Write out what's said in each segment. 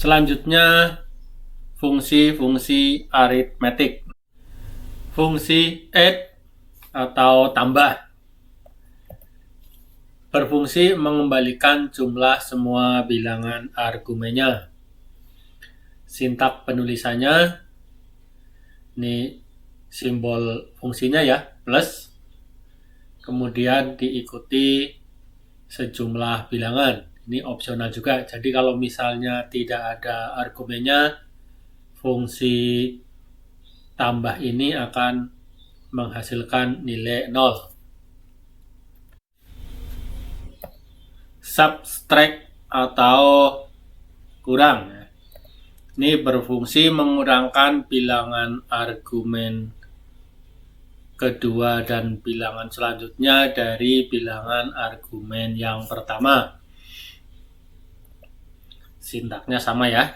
Selanjutnya fungsi-fungsi aritmetik. Fungsi add atau tambah berfungsi mengembalikan jumlah semua bilangan argumennya. Sintak penulisannya, ini simbol fungsinya ya, plus, kemudian diikuti sejumlah bilangan. Ini opsional juga, jadi kalau misalnya tidak ada argumennya, fungsi tambah ini akan menghasilkan nilai 0. Subtract atau kurang, ini berfungsi mengurangkan bilangan argumen kedua dan bilangan selanjutnya dari bilangan argumen yang pertama. Sintaknya sama ya.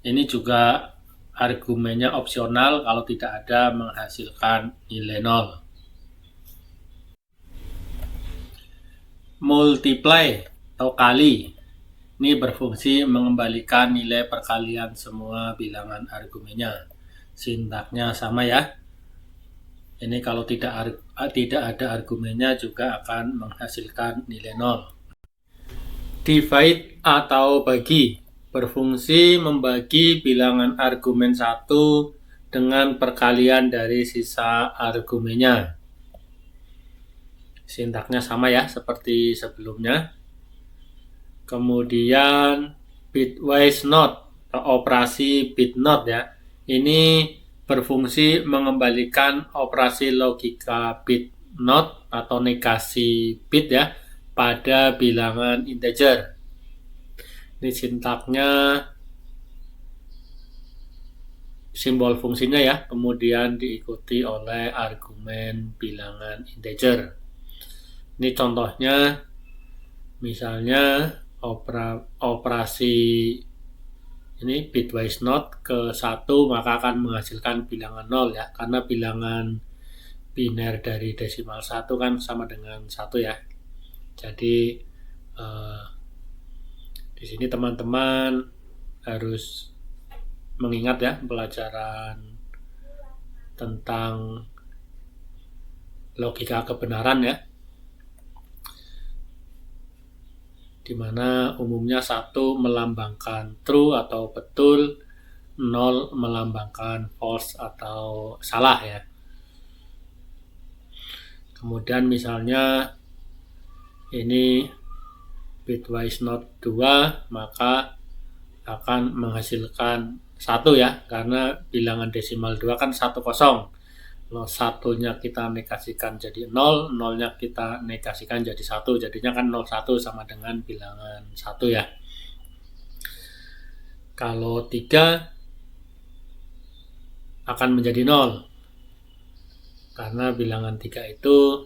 Ini juga argumennya opsional, kalau tidak ada menghasilkan nilai 0. Multiply atau kali, ini berfungsi mengembalikan nilai perkalian semua bilangan argumennya. Sintaknya sama ya. Ini kalau tidak ada argumennya juga akan menghasilkan nilai 0. Divide atau bagi, berfungsi membagi bilangan argumen 1 dengan perkalian dari sisa argumennya. Sintaknya sama ya, seperti sebelumnya. Kemudian bitwise not, operasi bit not ya. Ini berfungsi mengembalikan operasi logika bit not atau negasi bit ya pada bilangan integer. Ini sintaknya simbol fungsinya ya, kemudian diikuti oleh argumen bilangan integer. Ini contohnya, misalnya operasi ini bitwise not ke 1 maka akan menghasilkan bilangan 0 ya, karena bilangan biner dari desimal 1 kan sama dengan 1 ya. Jadi di sini teman-teman harus mengingat ya pelajaran tentang logika kebenaran ya, dimana umumnya 1 melambangkan true atau betul, 0 melambangkan false atau salah ya. Kemudian misalnya ini bitwise not 2 maka akan menghasilkan 1 ya, karena bilangan desimal 2 kan 10. 1-nya kita negasikan jadi 0, 0-nya kita negasikan jadi 1, jadinya kan 01 sama dengan bilangan 1 ya. Kalau 3 akan menjadi 0, karena bilangan 3 itu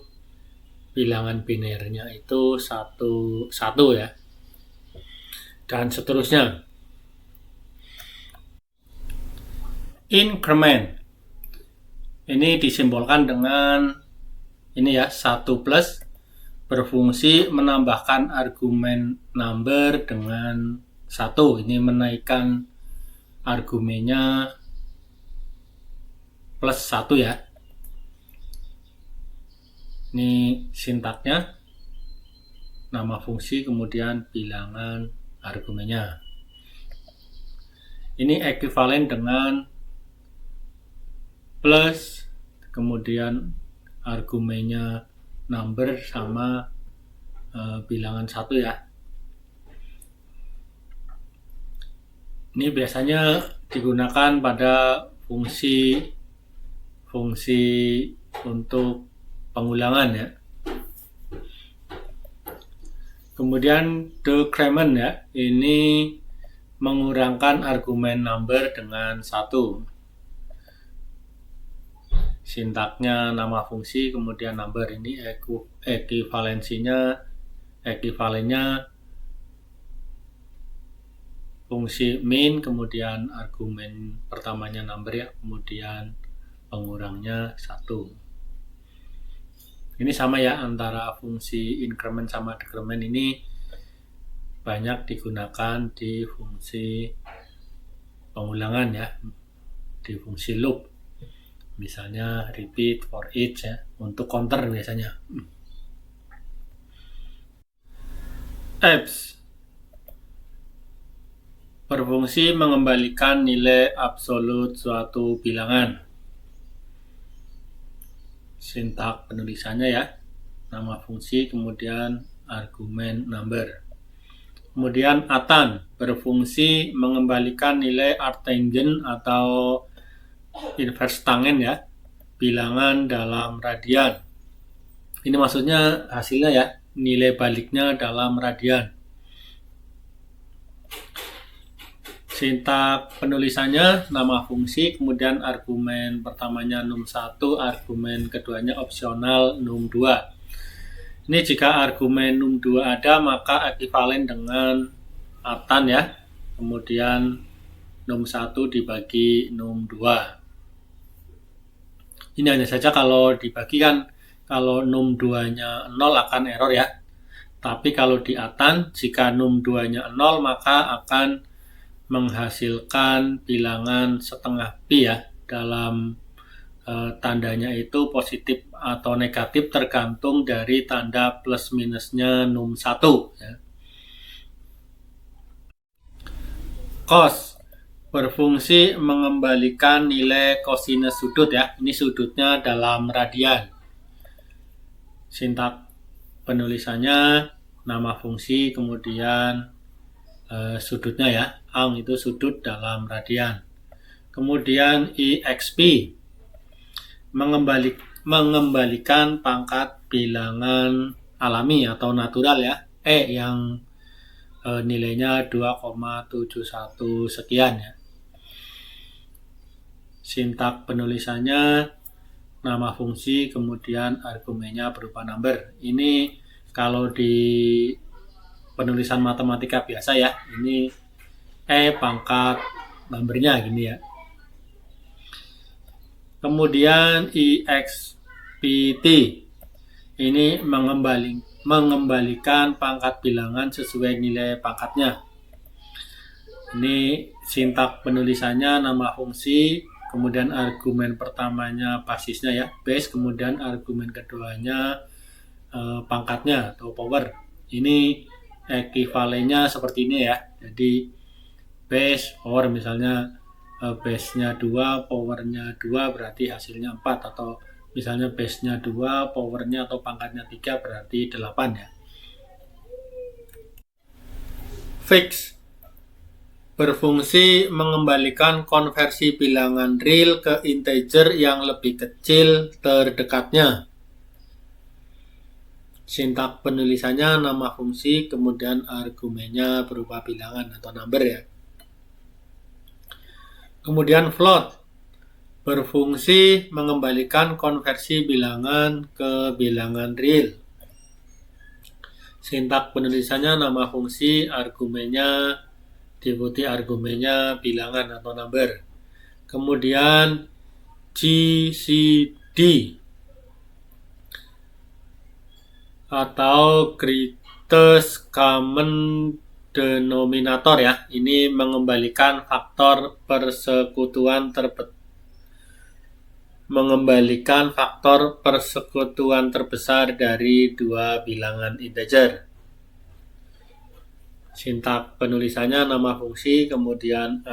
bilangan binernya itu 1 ya. Dan seterusnya. Increment, ini disimbolkan dengan ini ya, 1 plus, berfungsi menambahkan argumen number dengan 1. Ini menaikkan argumennya plus 1 ya. Ini sintaknya, nama fungsi kemudian bilangan argumennya. Ini ekuivalen dengan plus kemudian argumennya number sama bilangan 1 ya. Ini biasanya digunakan pada fungsi untuk pengulangan ya. Kemudian decrement ya, ini mengurangkan argumen number dengan 1. Sintaknya nama fungsi kemudian number, ini ekuivalennya fungsi min kemudian argumen pertamanya number ya, kemudian pengurangnya 1. Ini sama ya antara fungsi increment sama decrement. Ini banyak digunakan di fungsi pengulangan ya, di fungsi loop. Misalnya repeat, for each ya, untuk counter biasanya. Apps berfungsi mengembalikan nilai absolut suatu bilangan. Sintak penulisannya ya, nama fungsi kemudian argumen number. Kemudian atan berfungsi mengembalikan nilai arctangent atau inverse tangent ya, bilangan dalam radian. Ini maksudnya hasilnya ya, nilai baliknya dalam radian. Sintak penulisannya nama fungsi, kemudian argumen pertamanya num1, argumen keduanya opsional num2. Ini jika argumen num2 ada, maka ekivalen dengan atan ya, kemudian num1 dibagi num2. Ini hanya saja kalau dibagi kan, kalau num2-nya 0 akan error ya. Tapi kalau di atan, jika num2-nya 0 maka akan menghasilkan bilangan setengah pi ya, dalam tandanya itu positif atau negatif tergantung dari tanda plus minusnya num1 ya. Cos berfungsi mengembalikan nilai kosinus sudut ya, ini sudutnya dalam radian. Sintak penulisannya nama fungsi kemudian sudutnya ya, ang itu sudut dalam radian. Kemudian exp mengembalikan pangkat bilangan alami atau natural ya, yang nilainya 2,71 sekian ya. Sintak penulisannya nama fungsi kemudian argumennya berupa number. Ini kalau di penulisan matematika biasa ya, ini pangkat numbernya gini ya. Kemudian expt ini mengembalikan pangkat bilangan sesuai nilai pangkatnya. Ini sintak penulisannya nama fungsi, kemudian argumen pertamanya basisnya ya, base, kemudian argumen keduanya pangkatnya atau power. Ini ekivalennya seperti ini ya. Jadi base power, misalnya base-nya 2, power-nya 2 berarti hasilnya 4, atau misalnya base-nya 2, power-nya atau pangkatnya 3 berarti 8 ya. Fix berfungsi mengembalikan konversi bilangan real ke integer yang lebih kecil terdekatnya. Sintak penulisannya nama fungsi kemudian argumennya berupa bilangan atau number ya. Kemudian float berfungsi mengembalikan konversi bilangan ke bilangan real. Sintak penulisannya nama fungsi, argumennya diikuti argumennya bilangan atau number. Kemudian GCD atau greatest common denominator ya, ini mengembalikan faktor persekutuan terbesar dari dua bilangan integer. Sintak penulisannya nama fungsi kemudian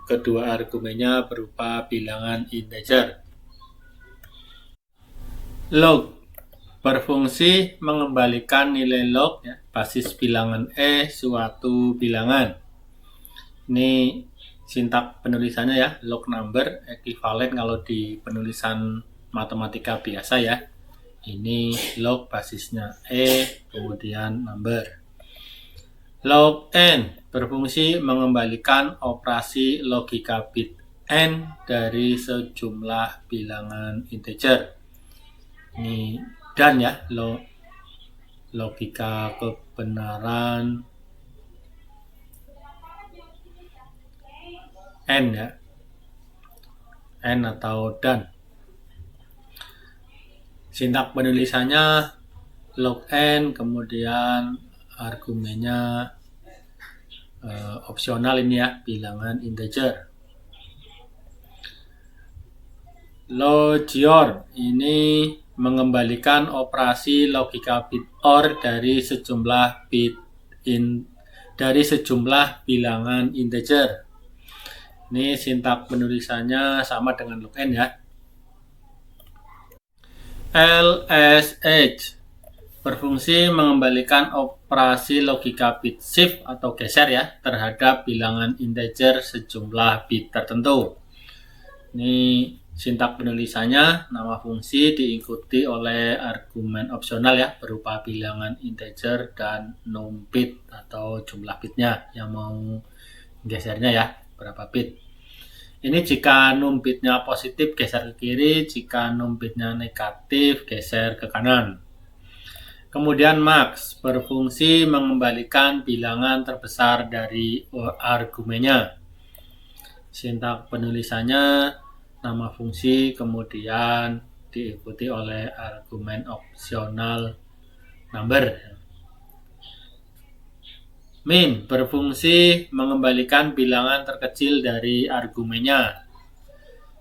kedua argumennya berupa bilangan integer. Log berfungsi mengembalikan nilai log ya, basis bilangan suatu bilangan. Ini sintak penulisannya ya, log number ekivalen kalau di penulisan matematika biasa ya. Ini log basisnya kemudian number. Log n berfungsi mengembalikan operasi logika bit n dari sejumlah bilangan integer. Ini dan ya, logika kebenaran n ya, n atau dan. Sintak penulisannya log n kemudian argumennya opsional ini ya, bilangan integer. Logior ini mengembalikan operasi logika bit OR dari sejumlah bilangan integer. Ini sintak penulisannya sama dengan login ya. LSH berfungsi mengembalikan operasi logika bit shift atau geser ya terhadap bilangan integer sejumlah bit tertentu. Ini sintak penulisannya, nama fungsi diikuti oleh argumen opsional ya berupa bilangan integer dan num bit atau jumlah bitnya yang mau gesernya ya berapa bit. Ini jika num bitnya positif geser ke kiri, jika num bitnya negatif geser ke kanan. Kemudian max berfungsi mengembalikan bilangan terbesar dari argumennya. Sintak penulisannya, nama fungsi kemudian diikuti oleh argumen opsional number. Min berfungsi mengembalikan bilangan terkecil dari argumennya.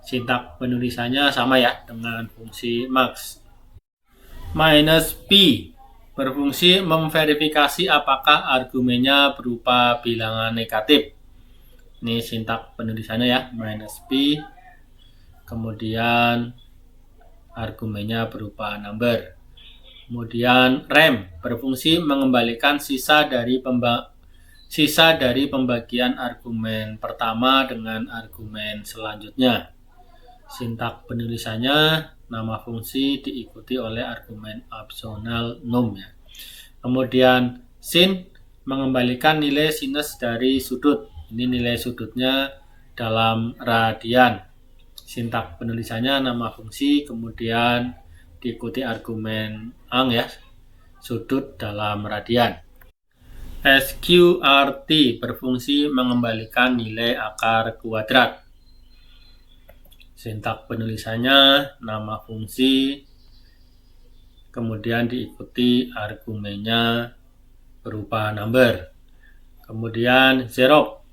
Sintak penulisannya sama ya dengan fungsi max. Minus p berfungsi memverifikasi apakah argumennya berupa bilangan negatif. Ini sintak penulisannya ya, minus p kemudian argumennya berupa number. Kemudian rem berfungsi mengembalikan sisa dari pembagian argumen pertama dengan argumen selanjutnya. Sintak penulisannya, nama fungsi diikuti oleh argumen opsional num ya. Kemudian sin mengembalikan nilai sinus dari sudut. Ini nilai sudutnya dalam radian. Sintak penulisannya, nama fungsi kemudian diikuti argumen ang ya, sudut dalam radian. SQRT berfungsi mengembalikan nilai akar kuadrat. Sintak penulisannya, nama fungsi kemudian diikuti argumennya berupa number. Kemudian zero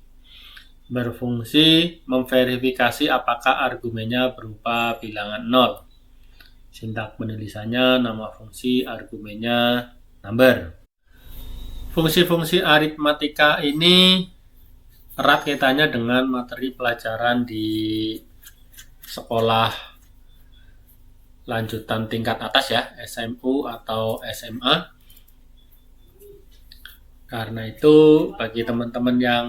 berfungsi memverifikasi apakah argumennya berupa bilangan 0. Sintak penulisannya, nama fungsi argumennya number. Fungsi-fungsi aritmatika ini erat kaitannya dengan materi pelajaran di sekolah lanjutan tingkat atas ya, SMU atau SMA. Karena itu bagi teman-teman yang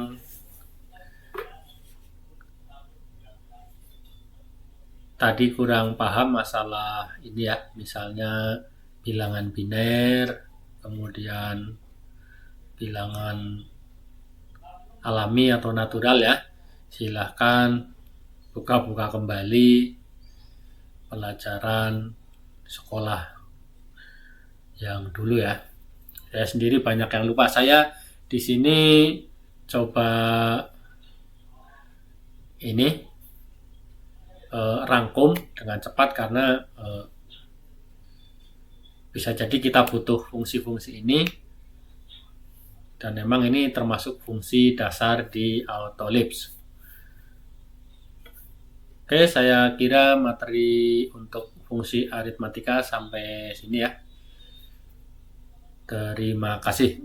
tadi kurang paham masalah ini ya, misalnya bilangan biner, kemudian bilangan alami atau natural ya, silahkan buka kembali pelajaran sekolah yang dulu ya. Saya sendiri banyak yang lupa. Saya di sini coba ini rangkum dengan cepat karena bisa jadi kita butuh fungsi-fungsi ini dan memang ini termasuk fungsi dasar di Autolips. Oke, saya kira materi untuk fungsi aritmatika sampai sini ya. Terima kasih.